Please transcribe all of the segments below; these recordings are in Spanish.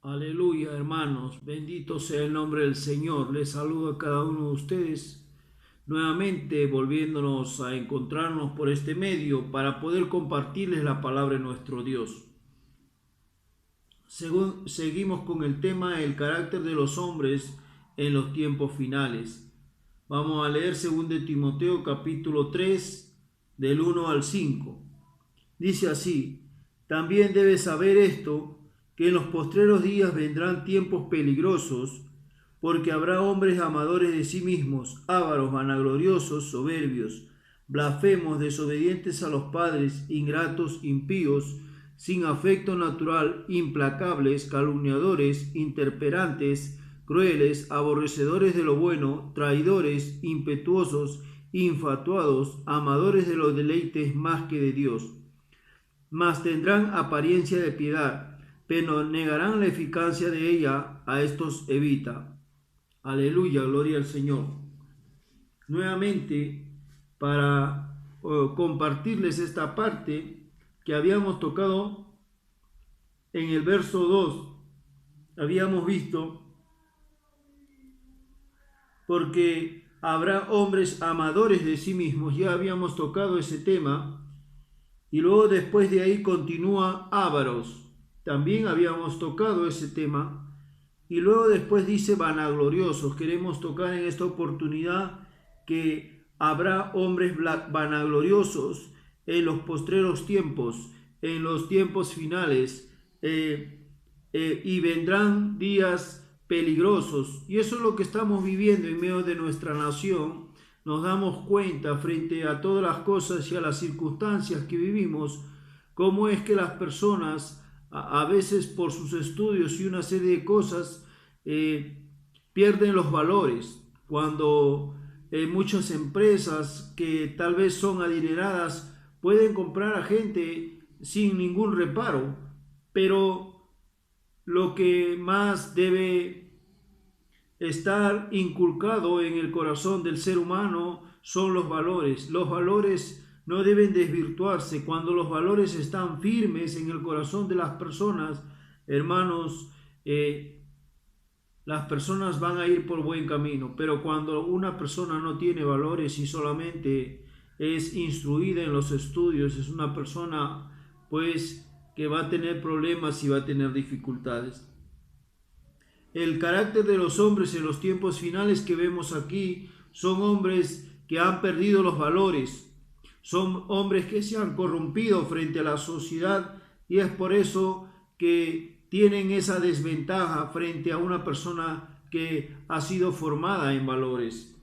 Aleluya, hermanos. Bendito sea el nombre del Señor. Les saludo a cada uno de ustedes. Nuevamente volviéndonos a encontrarnos por este medio para poder compartirles la palabra de nuestro Dios. Seguimos con el tema el carácter de los hombres en los tiempos finales. Vamos a leer 2 Timoteo capítulo 3 del 1 al 5. Dice así: también debes saber esto, que en los postreros días vendrán tiempos peligrosos, porque habrá hombres amadores de sí mismos, ávaros, vanagloriosos, soberbios, blasfemos, desobedientes a los padres, ingratos, impíos, sin afecto natural, implacables, calumniadores, intemperantes, crueles, aborrecedores de lo bueno, traidores, impetuosos, infatuados, amadores de los deleites más que de Dios. Mas tendrán apariencia de piedad, pero negarán la eficacia de ella. A estos evita. Aleluya, gloria al Señor. Nuevamente, para compartirles esta parte que habíamos tocado en el verso 2, habíamos visto, porque habrá hombres amadores de sí mismos, ya habíamos tocado ese tema. Y luego después de ahí continúa ávaros. También habíamos tocado ese tema. Y luego después dice vanagloriosos. Queremos tocar en esta oportunidad que habrá hombres vanagloriosos en los postreros tiempos, en los tiempos finales. Y vendrán días peligrosos. Y eso es lo que estamos viviendo en medio de nuestra nación. Nos damos cuenta frente a todas las cosas y a las circunstancias que vivimos, cómo es que las personas, a veces por sus estudios y una serie de cosas, pierden los valores. Cuando muchas empresas que tal vez son adineradas pueden comprar a gente sin ningún reparo, pero lo que más debe estar inculcado en el corazón del ser humano son los valores. Los valores no deben desvirtuarse. Cuando los valores están firmes en el corazón de las personas, hermanos, las personas van a ir por buen camino. Pero cuando una persona no tiene valores y solamente es instruida en los estudios, es una persona pues que va a tener problemas y va a tener dificultades. El carácter de los hombres en los tiempos finales que vemos aquí son hombres que han perdido los valores, son hombres que se han corrompido frente a la sociedad, y es por eso que tienen esa desventaja frente a una persona que ha sido formada en valores.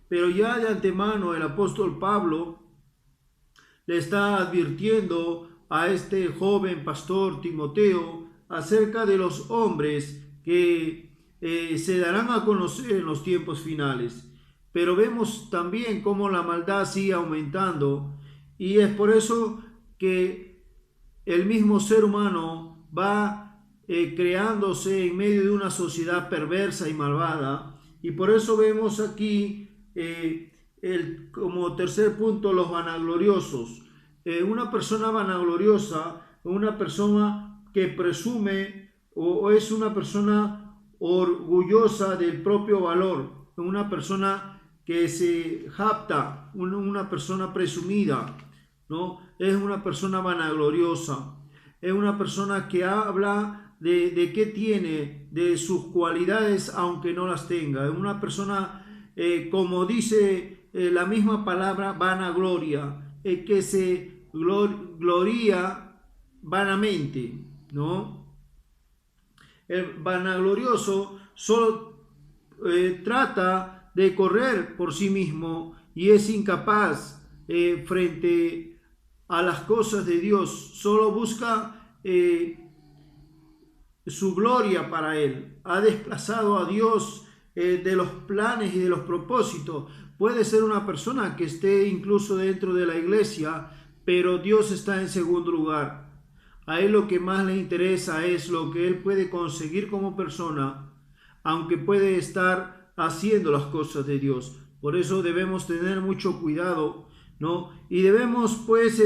Pero ya de antemano el apóstol Pablo le está advirtiendo a este joven pastor Timoteo acerca de los hombres que se darán a conocer en los tiempos finales. Pero vemos también cómo la maldad sigue aumentando, y es por eso que el mismo ser humano va creándose en medio de una sociedad perversa y malvada. Y por eso vemos aquí como tercer punto los vanagloriosos. Una persona vanagloriosa, una persona que presume o es una persona orgullosa del propio valor, una persona que se jacta, una persona presumida, ¿no? Es una persona vanagloriosa, es una persona que habla de qué tiene, de sus cualidades aunque no las tenga. Es una persona, como dice la misma palabra, vanagloria, que se gloria vanamente, ¿no? El vanaglorioso solo trata de correr por sí mismo y es incapaz frente a las cosas de Dios. Solo busca su gloria para él. Ha desplazado a Dios de los planes y de los propósitos. Puede ser una persona que esté incluso dentro de la iglesia, pero Dios está en segundo lugar. A él lo que más le interesa es lo que él puede conseguir como persona, aunque puede estar haciendo las cosas de Dios. Por eso debemos tener mucho cuidado, ¿no? Y debemos pues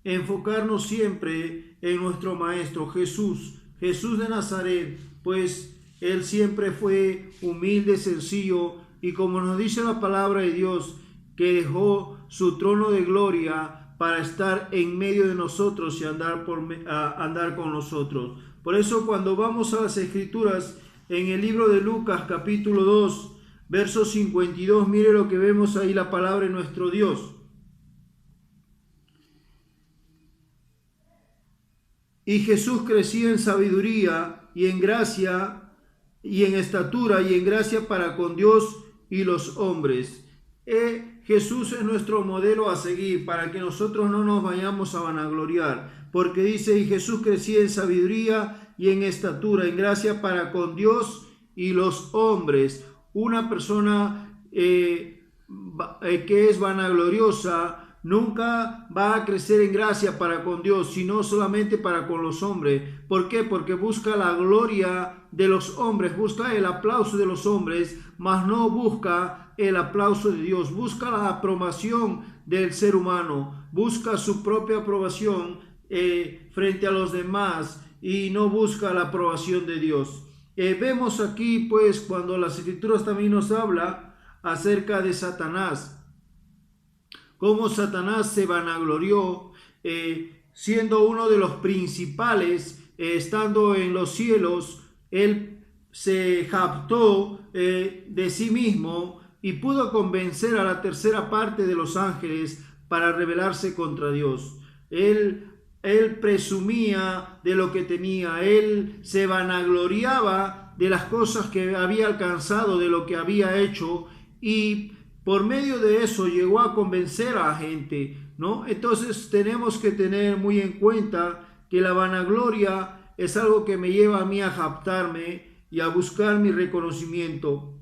enfocarnos siempre en nuestro Maestro Jesús. Jesús de Nazaret, pues él siempre fue humilde, sencillo, y como nos dice la palabra de Dios, que dejó su trono de gloria para estar en medio de nosotros y andar con nosotros. Por eso cuando vamos a las Escrituras, en el libro de Lucas capítulo 2, verso 52, mire lo que vemos ahí, la palabra de nuestro Dios. Y Jesús crecía en sabiduría y en gracia y en estatura y en gracia para con Dios y los hombres. Jesús es nuestro modelo a seguir para que nosotros no nos vayamos a vanagloriar, porque dice, y Jesús crecía en sabiduría y en estatura, en gracia para con Dios y los hombres. Una persona que es vanagloriosa nunca va a crecer en gracia para con Dios, sino solamente para con los hombres. ¿Por qué? Porque busca la gloria de los hombres, busca el aplauso de los hombres, mas no busca el aplauso de Dios, busca la aprobación del ser humano, busca su propia aprobación frente a los demás y no busca la aprobación de Dios. Vemos aquí pues cuando las Escrituras también nos habla acerca de Satanás, cómo Satanás se vanaglorió, siendo uno de los principales, estando en los cielos, él se jactó de sí mismo y pudo convencer a la tercera parte de los ángeles para rebelarse contra Dios. Él presumía de lo que tenía, él se vanagloriaba de las cosas que había alcanzado, de lo que había hecho, y por medio de eso llegó a convencer a la gente, ¿no? Entonces tenemos que tener muy en cuenta que la vanagloria es algo que me lleva a mí a jactarme y a buscar mi reconocimiento,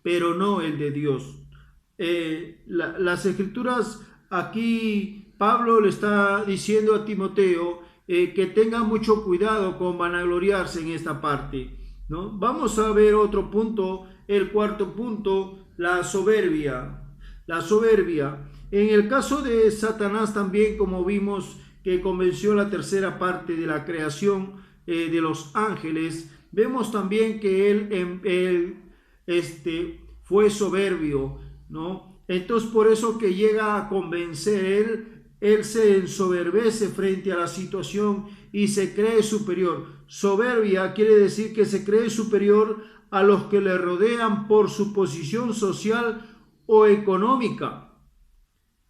pero no el de Dios. Las Escrituras aquí, Pablo le está diciendo a Timoteo que tenga mucho cuidado con vanagloriarse en esta parte, ¿no? Vamos a ver otro punto. El cuarto punto, la soberbia. La soberbia. En el caso de Satanás también, como vimos que convenció la tercera parte de la creación de los ángeles, vemos también que él fue soberbio, ¿no? Entonces por eso que llega a convencer, él se ensoberbece frente a la situación y se cree superior. Soberbia quiere decir que se cree superior a los que le rodean por su posición social o económica.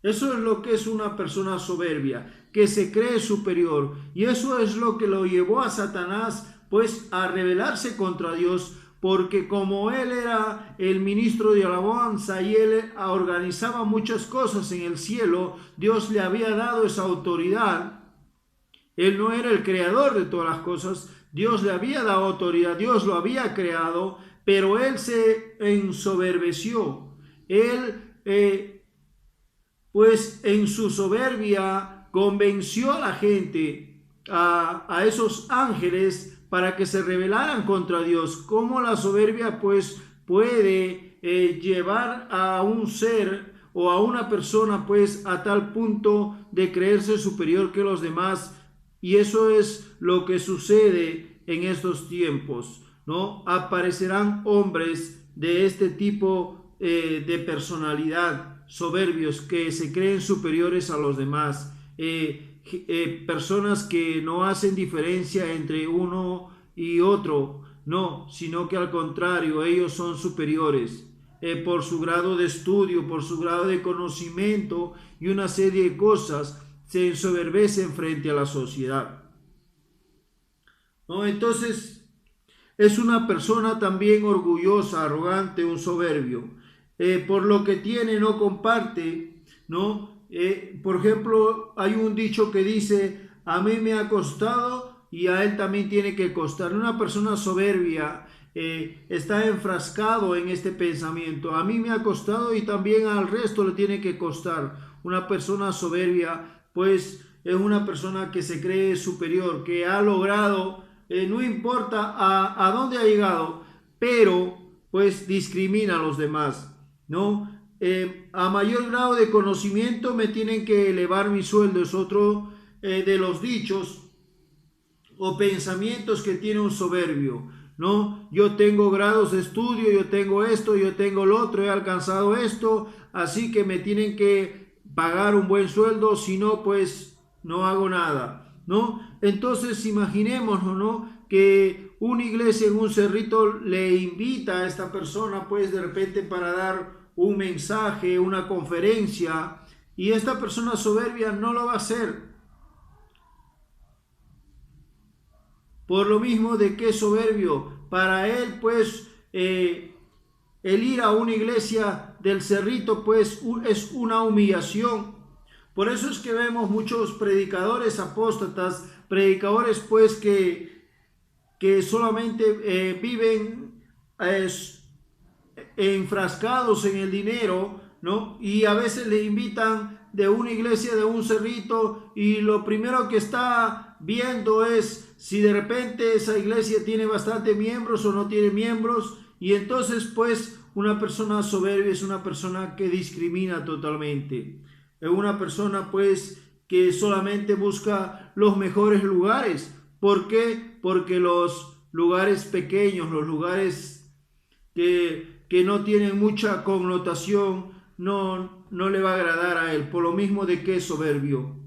Eso es lo que es una persona soberbia, que se cree superior. Y eso es lo que lo llevó a Satanás, pues, a rebelarse contra Dios, porque como él era el ministro de alabanza y él organizaba muchas cosas en el cielo, Dios le había dado esa autoridad. Él no era el creador de todas las cosas, Dios le había dado autoridad, Dios lo había creado, pero él se ensoberbeció. Él, pues en su soberbia, convenció a la gente, a esos ángeles, para que se rebelaran contra Dios. Cómo la soberbia, pues, puede llevar a un ser o a una persona, pues, a tal punto de creerse superior que los demás. Y eso es lo que sucede en estos tiempos, ¿no? Aparecerán hombres de este tipo de personalidad, soberbios, que se creen superiores a los demás, personas que no hacen diferencia entre uno y otro, no, sino que al contrario, ellos son superiores por su grado de estudio, por su grado de conocimiento y una serie de cosas. Se ensoberbecen frente a la sociedad, ¿no? Entonces es una persona también orgullosa, arrogante, un soberbio. Por lo que tiene no comparte, ¿no? Por ejemplo, hay un dicho que dice, a mí me ha costado y a él también tiene que costar. Una persona soberbia está enfrascado en este pensamiento. A mí me ha costado y también al resto le tiene que costar. Una persona soberbia, pues, es una persona que se cree superior, que ha logrado, no importa a dónde ha llegado, pero pues discrimina a los demás, ¿no? A mayor grado de conocimiento me tienen que elevar mi sueldo, es otro de los dichos o pensamientos que tiene un soberbio, ¿no? Yo tengo grados de estudio, yo tengo esto, yo tengo lo otro, he alcanzado esto, así que me tienen que pagar un buen sueldo, si no, pues no hago nada, ¿no? Entonces imaginémonos, ¿no? Que una iglesia en un cerrito le invita a esta persona, pues de repente para dar un mensaje, una conferencia, y esta persona soberbia no lo va a hacer. Por lo mismo de que es soberbio, para él pues el ir a una iglesia del cerrito pues es una humillación. Por eso es que vemos muchos predicadores apóstatas, predicadores pues que solamente viven enfrascados en el dinero, ¿no? Y a veces le invitan de una iglesia, de un cerrito, y lo primero que está viendo es si de repente esa iglesia tiene bastante miembros o no tiene miembros, y entonces pues una persona soberbia es una persona que discrimina totalmente, es una persona pues que solamente busca los mejores lugares. ¿Por qué? Porque los lugares pequeños, los lugares que no tienen mucha connotación, no le va a agradar a él, por lo mismo de que es soberbio.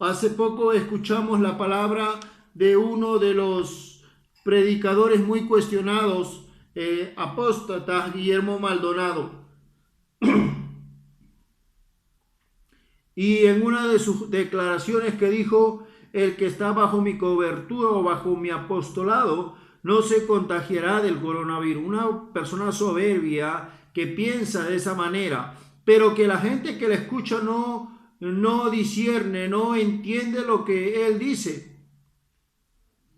Hace poco escuchamos la palabra de uno de los predicadores muy cuestionados, apóstatas, Guillermo Maldonado. Y en una de sus declaraciones que dijo, el que está bajo mi cobertura o bajo mi apostolado no se contagiará del coronavirus. Una persona soberbia que piensa de esa manera, pero que la gente que le escucha no discierne, no entiende lo que él dice,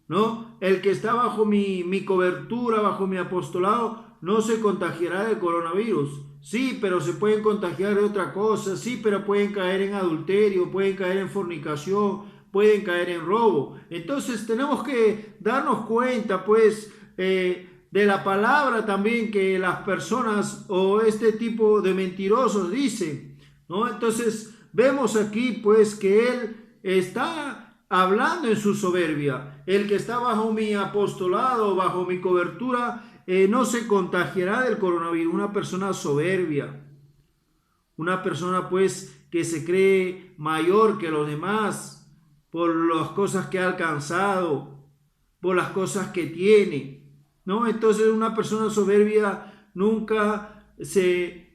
¿no? El que está bajo mi cobertura, bajo mi apostolado, no se contagiará del coronavirus. Sí, pero se pueden contagiar de otra cosa. Sí, pero pueden caer en adulterio, pueden caer en fornicación, pueden caer en robo. Entonces tenemos que darnos cuenta, pues, de la palabra también que las personas o este tipo de mentirosos dicen, ¿no? Entonces vemos aquí, pues, que él está hablando en su soberbia. El que está bajo mi apostolado, bajo mi cobertura, no se contagiará del coronavirus. Una persona soberbia, una persona pues que se cree mayor que los demás por las cosas que ha alcanzado, por las cosas que tiene, ¿no? Entonces una persona soberbia nunca se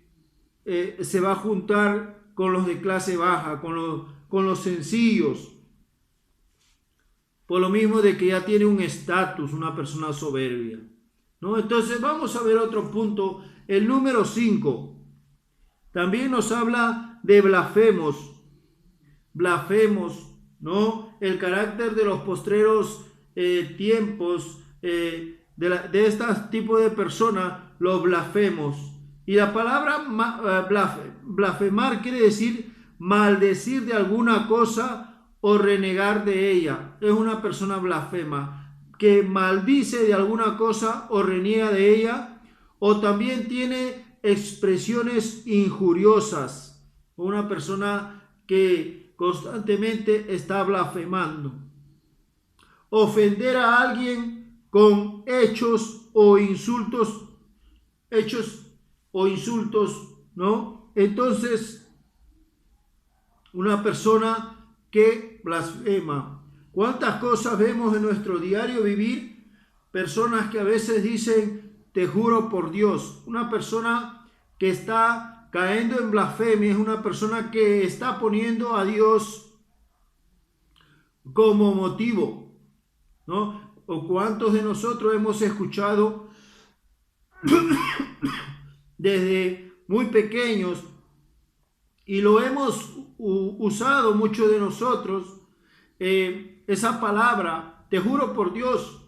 va a juntar con los de clase baja, con los sencillos, por lo mismo de que ya tiene un estatus, una persona soberbia, ¿no? Entonces vamos a ver otro punto, el número 5. También nos habla de blasfemos, ¿no? El carácter de los postreros tiempos de este tipo de personas, los blasfemos. Y la palabra blasfemar quiere decir maldecir de alguna cosa o renegar de ella. Es una persona blasfema que maldice de alguna cosa o reniega de ella, o también tiene expresiones injuriosas. Una persona que constantemente está blasfemando. Ofender a alguien con hechos o insultos, ¿no? Entonces, una persona que blasfema. ¿Cuántas cosas vemos en nuestro diario vivir? Personas que a veces dicen, te juro por Dios. Una persona que está cayendo en blasfemia es una persona que está poniendo a Dios como motivo, ¿no? ¿O cuántos de nosotros hemos escuchado desde muy pequeños y lo hemos usado muchos de nosotros, esa palabra, te juro por Dios,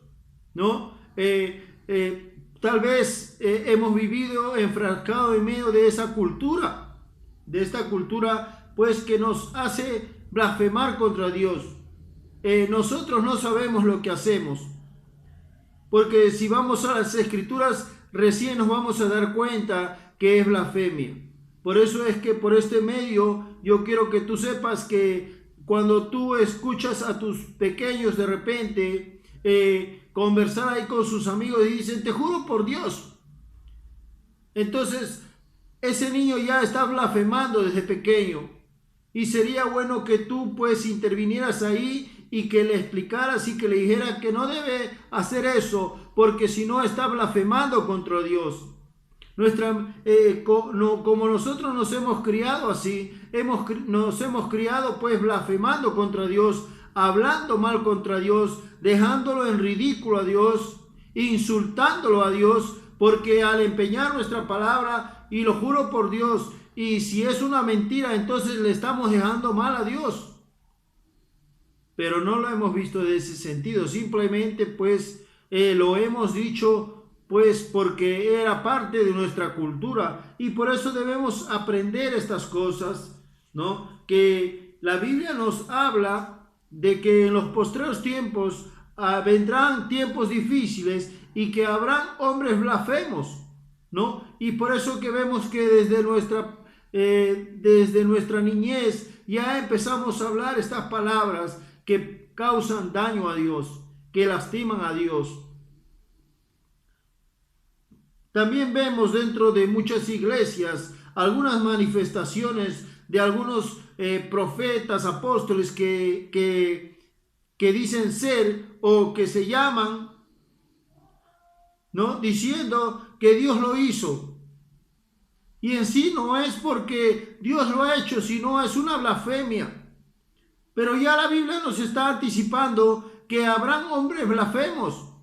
¿no? Tal vez hemos vivido enfrascados en medio de esa cultura, de esta cultura pues que nos hace blasfemar contra Dios. Nosotros no sabemos lo que hacemos, porque si vamos a las escrituras recién nos vamos a dar cuenta que es blasfemia. Por eso es que por este medio yo quiero que tú sepas que cuando tú escuchas a tus pequeños de repente conversar ahí con sus amigos y dicen, te juro por Dios. Entonces, ese niño ya está blasfemando desde pequeño. Y sería bueno que tú pues intervinieras ahí y que le explicaras y que le dijeras que no debe hacer eso, porque si no está blasfemando contra Dios. Como nosotros nos hemos criado así, nos hemos criado pues blasfemando contra Dios, hablando mal contra Dios, dejándolo en ridículo a Dios, insultándolo a Dios, porque al empeñar nuestra palabra, y lo juro por Dios, y si es una mentira, entonces le estamos dejando mal a Dios. Pero no lo hemos visto de ese sentido, simplemente pues lo hemos dicho pues porque era parte de nuestra cultura, y por eso debemos aprender estas cosas, ¿no? Que la Biblia nos habla de que en los postreros tiempos vendrán tiempos difíciles y que habrán hombres blasfemos, ¿no? Y por eso que vemos que desde nuestra niñez ya empezamos a hablar estas palabras que causan daño a Dios, que lastiman a Dios. También vemos dentro de muchas iglesias algunas manifestaciones de algunos profetas, apóstoles que dicen ser o que se llaman, ¿no? Diciendo que Dios lo hizo. Y en sí no es porque Dios lo ha hecho, sino es una blasfemia. Pero ya la Biblia nos está anticipando que habrán hombres blasfemos.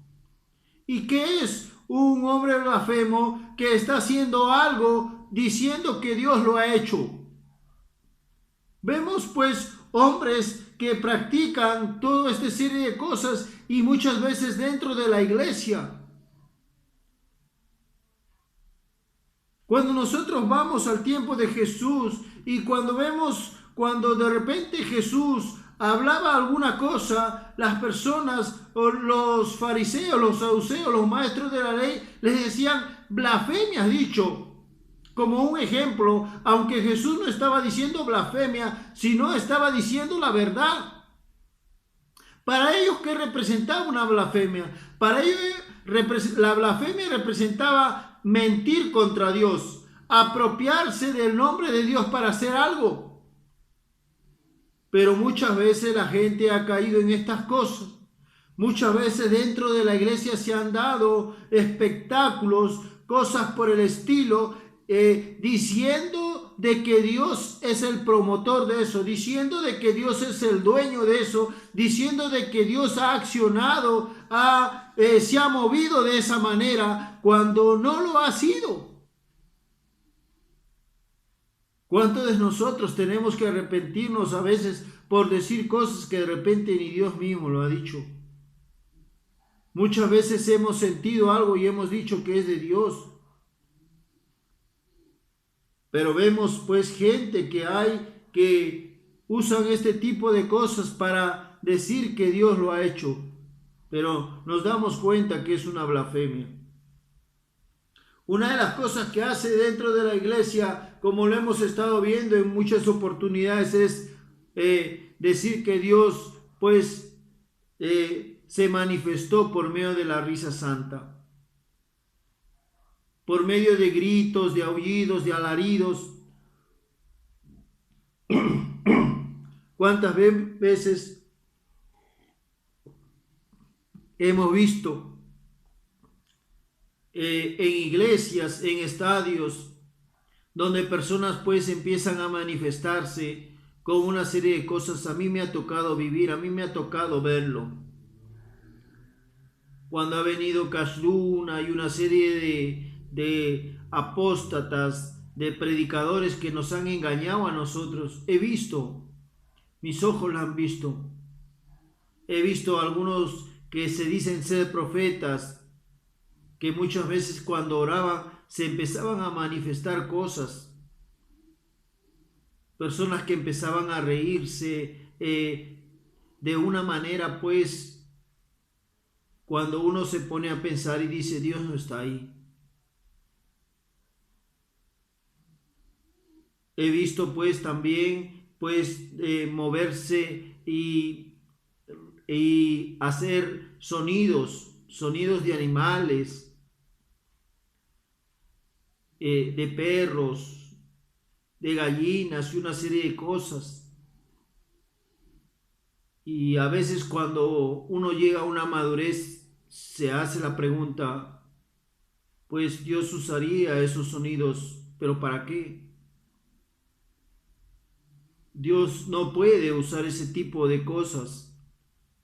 ¿Y qué es un hombre blasfemo? Que está haciendo algo diciendo que Dios lo ha hecho. Vemos pues hombres que practican toda esta serie de cosas y muchas veces dentro de la iglesia. Cuando nosotros vamos al tiempo de Jesús y cuando de repente Jesús hablaba alguna cosa, las personas o los fariseos, los saduceos, los maestros de la ley les decían, blasfemia has dicho. Como un ejemplo, aunque Jesús no estaba diciendo blasfemia, sino estaba diciendo la verdad. Para ellos, ¿qué representaba una blasfemia? Para ellos la blasfemia representaba mentir contra Dios, apropiarse del nombre de Dios para hacer algo. Pero muchas veces la gente ha caído en estas cosas. Muchas veces dentro de la iglesia se han dado espectáculos, cosas por el estilo, diciendo de que Dios es el promotor de eso, diciendo de que Dios es el dueño de eso, diciendo de que Dios ha accionado, se ha movido de esa manera, cuando no lo ha sido. ¿Cuántos de nosotros tenemos que arrepentirnos a veces por decir cosas que de repente ni Dios mismo lo ha dicho? Muchas veces hemos sentido algo y hemos dicho que es de Dios. Pero vemos pues gente que usan este tipo de cosas para decir que Dios lo ha hecho. Pero nos damos cuenta que es una blasfemia. Una de las cosas que hace dentro de la iglesia, como lo hemos estado viendo en muchas oportunidades, es decir que Dios pues se manifestó por medio de la risa santa. Por medio de gritos, de aullidos, de alaridos. ¿Cuántas veces hemos visto en iglesias, en estadios, donde personas pues empiezan a manifestarse con una serie de cosas? A mí me ha tocado vivir, a mí me ha tocado verlo. Cuando ha venido Cash Luna y una serie de apóstatas, de predicadores que nos han engañado a nosotros, he visto, mis ojos lo han visto. He visto algunos que se dicen ser profetas, que muchas veces cuando oraban se empezaban a manifestar cosas. Personas que empezaban a reírse de una manera, pues, cuando uno se pone a pensar y dice, Dios no está ahí. He visto pues también pues moverse y hacer sonidos de animales, de perros, de gallinas y una serie de cosas. Y a veces cuando uno llega a una madurez se hace la pregunta, pues Dios usaría esos sonidos, pero ¿para qué? Dios no puede usar ese tipo de cosas.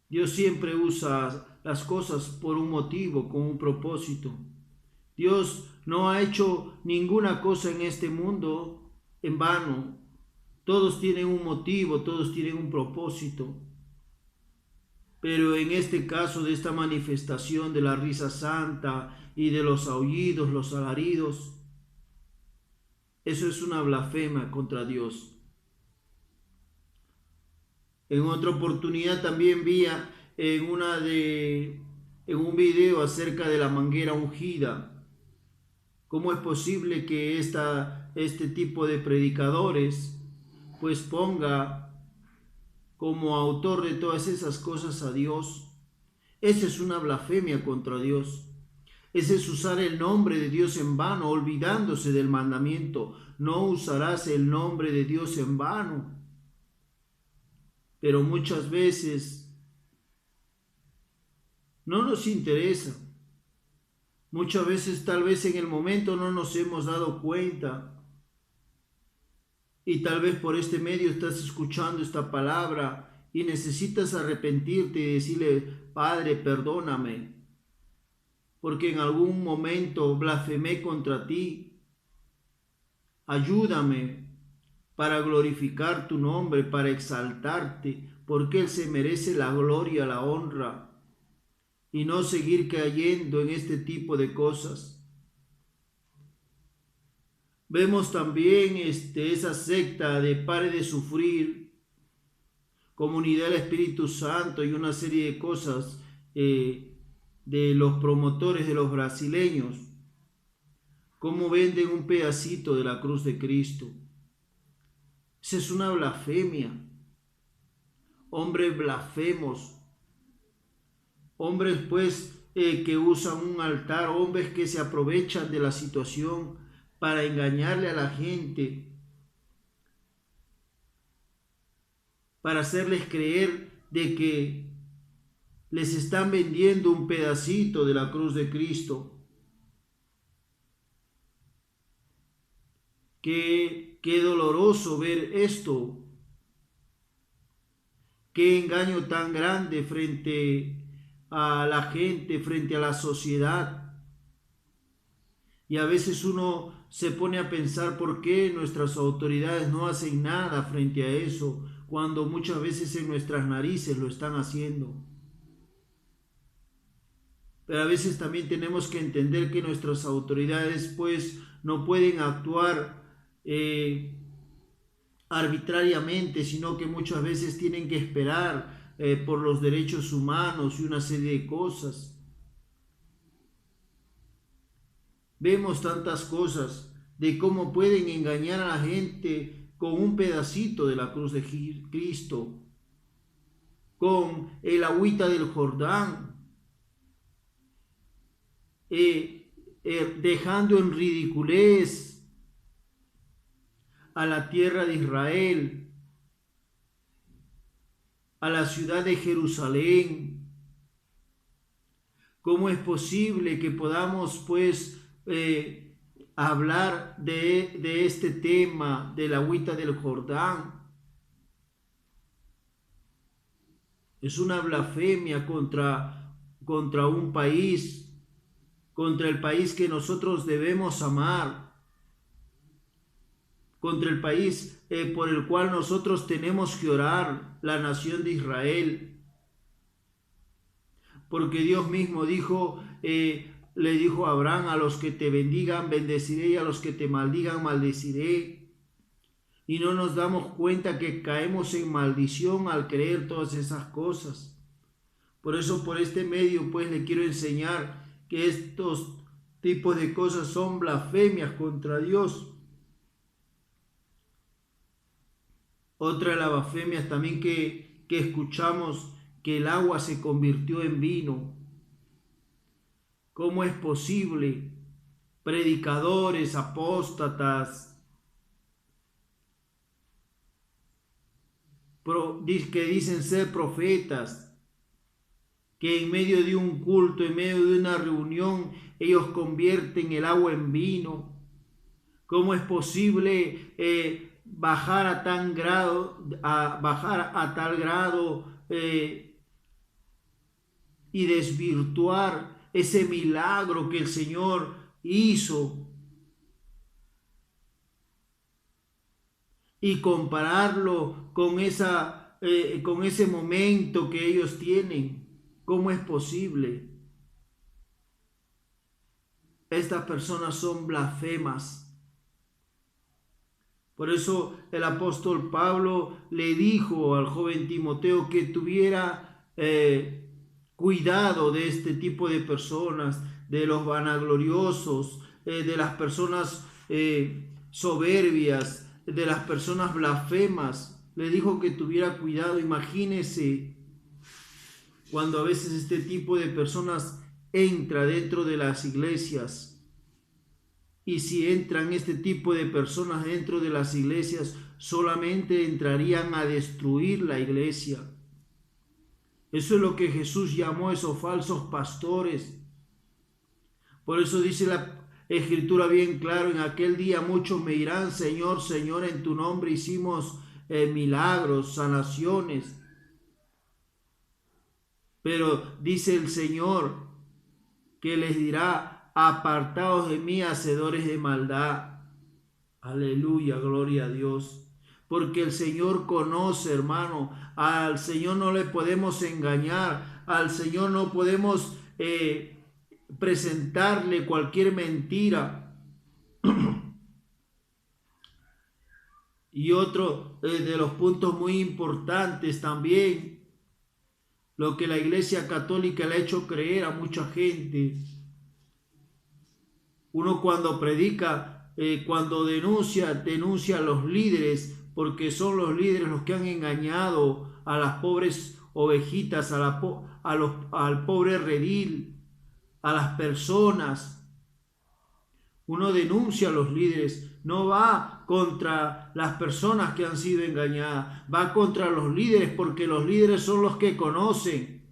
Dios siempre usa las cosas por un motivo, con un propósito. Dios no ha hecho ninguna cosa en este mundo en vano. Todos tienen un motivo, todos tienen un propósito. Pero en este caso de esta manifestación de la risa santa y de los aullidos, los alaridos, eso es una blasfemia contra Dios. En otra oportunidad también vi en un video acerca de la manguera ungida. ¿Cómo es posible que este tipo de predicadores pues ponga como autor de todas esas cosas a Dios? Esa es una blasfemia contra Dios. Ese es usar el nombre de Dios en vano, olvidándose del mandamiento. No usarás el nombre de Dios en vano. Pero muchas veces no nos interesa. Muchas veces tal vez en el momento no nos hemos dado cuenta. Y tal vez por este medio estás escuchando esta palabra y necesitas arrepentirte y decirle, Padre, perdóname, porque en algún momento blasfemé contra ti. Ayúdame para glorificar tu nombre, para exaltarte, porque Él se merece la gloria, la honra, y no seguir cayendo en este tipo de cosas. Vemos también esa secta de Pare de Sufrir, Comunidad del Espíritu Santo y una serie de cosas de los promotores de los brasileños, cómo venden un pedacito de la cruz de Cristo. Esa es una blasfemia. Hombres blasfemos, hombres pues que usan un altar, hombres que se aprovechan de la situación para engañarle a la gente, para hacerles creer de que les están vendiendo un pedacito de la cruz de Cristo. Qué doloroso ver esto. Qué engaño tan grande frente a la gente, frente a la sociedad. Y a veces uno se pone a pensar por qué nuestras autoridades no hacen nada frente a eso, cuando muchas veces en nuestras narices lo están haciendo. Pero a veces también tenemos que entender que nuestras autoridades pues no pueden actuar arbitrariamente, sino que muchas veces tienen que esperar por los derechos humanos y una serie de cosas. Vemos tantas cosas de cómo pueden engañar a la gente con un pedacito de la cruz de Cristo, con el agüita del Jordán, dejando en ridiculez a la tierra de Israel, a la ciudad de Jerusalén. ¿Cómo es posible que podamos pues hablar de este tema de la agüita del Jordán? Es una blasfemia contra un país, contra el país que nosotros debemos amar, contra el país por el cual nosotros tenemos que orar, la nación de Israel. Porque Dios mismo le dijo a Abraham, a los que te bendigan, bendeciré, y a los que te maldigan, maldeciré. Y no nos damos cuenta que caemos en maldición al creer todas esas cosas. Por eso, por este medio, pues le quiero enseñar que estos tipos de cosas son blasfemias contra Dios. Otra de las blasfemias también que escuchamos, que el agua se convirtió en vino. ¿Cómo es posible? Predicadores, apóstatas, que dicen ser profetas, que en medio de un culto, en medio de una reunión, ellos convierten el agua en vino. ¿Cómo es posible bajar a tal grado y desvirtuar ese milagro que el Señor hizo y compararlo con ese momento que ellos tienen? ¿Cómo es posible? Estas personas son blasfemas. Por eso el apóstol Pablo le dijo al joven Timoteo que tuviera cuidado de este tipo de personas, de los vanagloriosos, de las personas soberbias, de las personas blasfemas. Le dijo que tuviera cuidado. Imagínese cuando a veces este tipo de personas entra dentro de las iglesias. Y si entran este tipo de personas dentro de las iglesias, solamente entrarían a destruir la iglesia. Eso es lo que Jesús llamó a esos falsos pastores. Por eso dice la Escritura bien claro: en aquel día muchos me dirán, Señor, Señor, en tu nombre hicimos milagros, sanaciones. Pero dice el Señor que les dirá: apartaos de mí, hacedores de maldad. Aleluya, gloria a Dios. Porque el Señor conoce, hermano. Al Señor no le podemos engañar. Al Señor no podemos presentarle cualquier mentira. Y otro de los puntos muy importantes también, lo que la Iglesia Católica le ha hecho creer a mucha gente. Uno cuando predica, cuando denuncia a los líderes, porque son los líderes los que han engañado a las pobres ovejitas, al pobre redil, a las personas. Uno denuncia a los líderes, no va contra las personas que han sido engañadas, va contra los líderes, porque los líderes son los que conocen.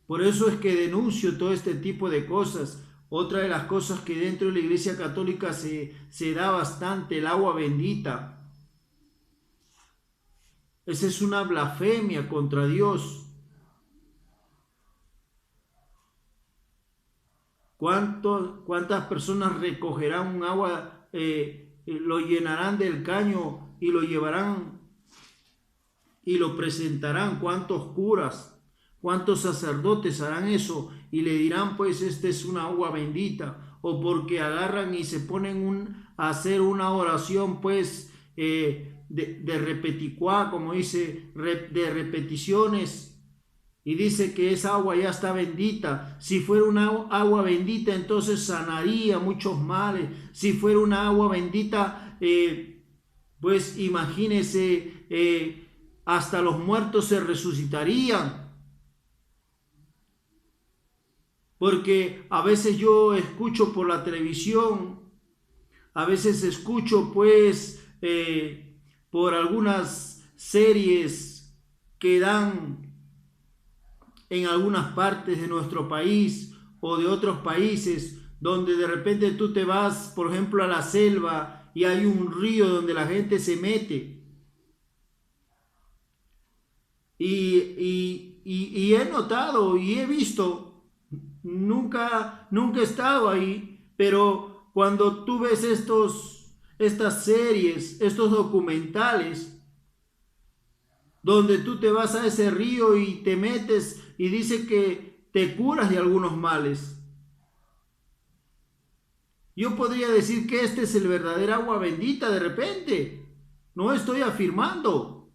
Por eso es que denuncio todo este tipo de cosas. Otra de las cosas que dentro de la Iglesia Católica se da bastante, el agua bendita. Esa es una blasfemia contra Dios. ¿Cuántas personas recogerán un agua, lo llenarán del caño y lo llevarán y lo presentarán? ¿Cuántos curas? ¿Cuántos sacerdotes harán eso? Y le dirán, pues, esta es una agua bendita. O porque agarran y se ponen a hacer una oración, pues, de repeticuá, como dice, de repeticiones. Y dice que esa agua ya está bendita. Si fuera una agua bendita, entonces sanaría muchos males. Si fuera una agua bendita, pues imagínese, hasta los muertos se resucitarían. Porque a veces yo escucho por la televisión, a veces escucho pues por algunas series que dan en algunas partes de nuestro país o de otros países, donde de repente tú te vas, por ejemplo, a la selva y hay un río donde la gente se mete. Y he notado y he visto, nunca he estado ahí, pero cuando tú ves estas series, estos documentales, donde tú te vas a ese río y te metes y dice que te curas de algunos males. Yo podría decir que este es el verdadero agua bendita de repente. No estoy afirmando,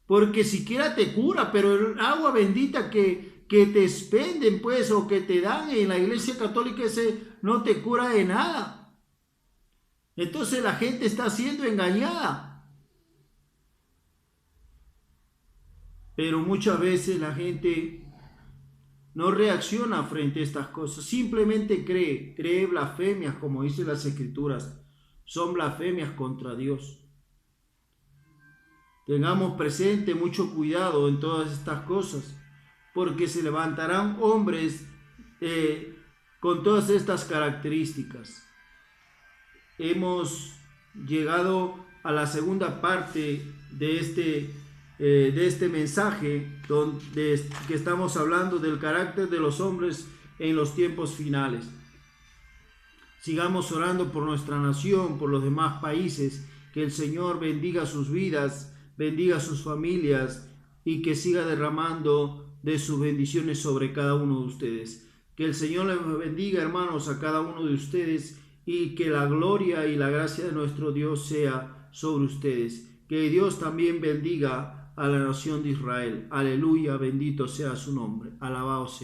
porque siquiera te cura, pero el agua bendita que te expenden, pues, o que te dan en la Iglesia Católica, ese no te cura de nada. Entonces la gente está siendo engañada. Pero muchas veces la gente no reacciona frente a estas cosas, simplemente cree blasfemias, como dicen las Escrituras, son blasfemias contra Dios. Tengamos presente mucho cuidado en todas estas cosas, porque se levantarán hombres con todas estas características. Hemos llegado a la segunda parte de este mensaje, donde que estamos hablando del carácter de los hombres en los tiempos finales. Sigamos orando por nuestra nación, por los demás países, que el Señor bendiga sus vidas, bendiga sus familias y que siga derramando de sus bendiciones sobre cada uno de ustedes. Que el Señor les bendiga, hermanos, a cada uno de ustedes, y que la gloria y la gracia de nuestro Dios sea sobre ustedes. Que Dios también bendiga a la nación de Israel. Aleluya, bendito sea su nombre. Alabado sea.